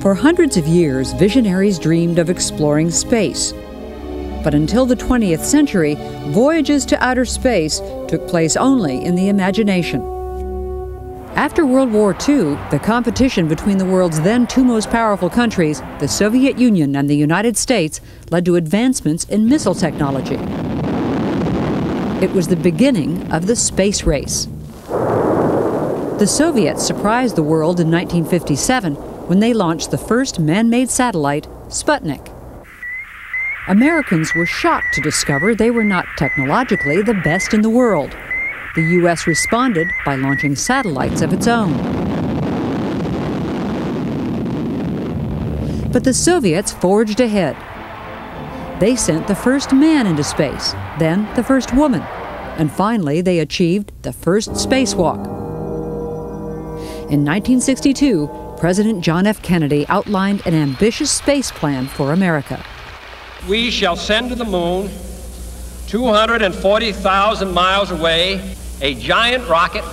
For hundreds of years, visionaries dreamed of exploring space. But until the 20th century, voyages to outer space took place only in the imagination. After World War II, the competition between the world's then two most powerful countries, the Soviet Union and the United States, led to advancements in missile technology. It was the beginning of the space race. The Soviets surprised the world in 1957 when they launched the first man-made satellite, Sputnik. Americans were shocked to discover they were not technologically the best in the world. The U.S. responded by launching satellites of its own. But the Soviets forged ahead. They sent the first man into space, then the first woman, and finally they achieved the first spacewalk. In 1962, President John F. Kennedy outlined an ambitious space plan for America. We shall send to the moon, 240,000 miles away, a giant rocket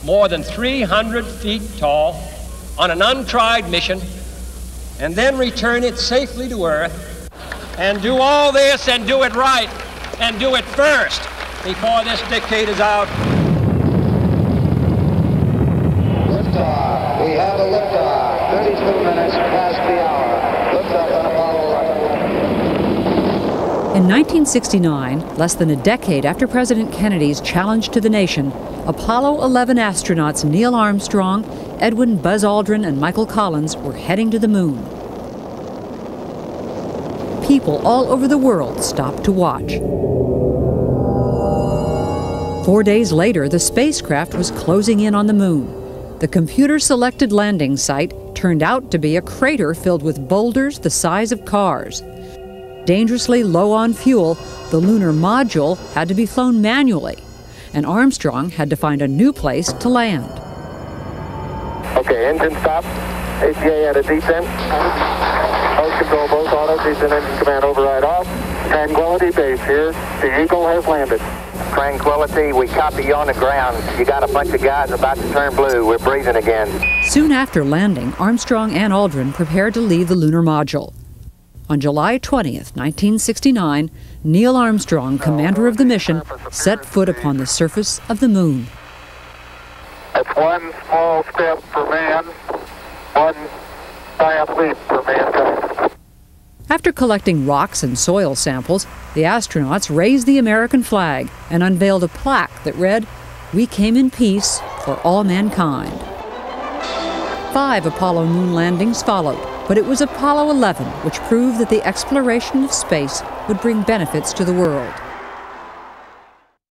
more than 300 feet tall on an untried mission, and then return it safely to Earth, and do all this and do it right, and do it first before this decade is out. Liftoff. We have a liftoff. 32 minutes past the hour. Liftoff on Apollo 11. In 1969, less than a decade after President Kennedy's challenge to the nation, Apollo 11 astronauts Neil Armstrong, Edwin Buzz Aldrin, and Michael Collins were heading to the moon. People all over the world stopped to watch. 4 days later, the spacecraft was closing in on the moon. The computer-selected landing site turned out to be a crater filled with boulders the size of cars. Dangerously low on fuel, the lunar module had to be flown manually, and Armstrong had to find a new place to land. Okay, engine stop. ACA at a descent. Host control, both autos, descent engine command override off. Tranquility Base here. The Eagle has landed. Tranquility, we copy you on the ground. You got a bunch of guys about to turn blue. We're breathing again. Soon after landing, Armstrong and Aldrin prepared to leave the lunar module. On July 20th, 1969, Neil Armstrong, commander of the mission, set foot upon the surface of the moon. That's one small step for man, one giant leap for mankind. After collecting rocks and soil samples, the astronauts raised the American flag and unveiled a plaque that read, "We came in peace for all mankind." 5 Apollo moon landings followed, but it was Apollo 11 which proved that the exploration of space would bring benefits to the world.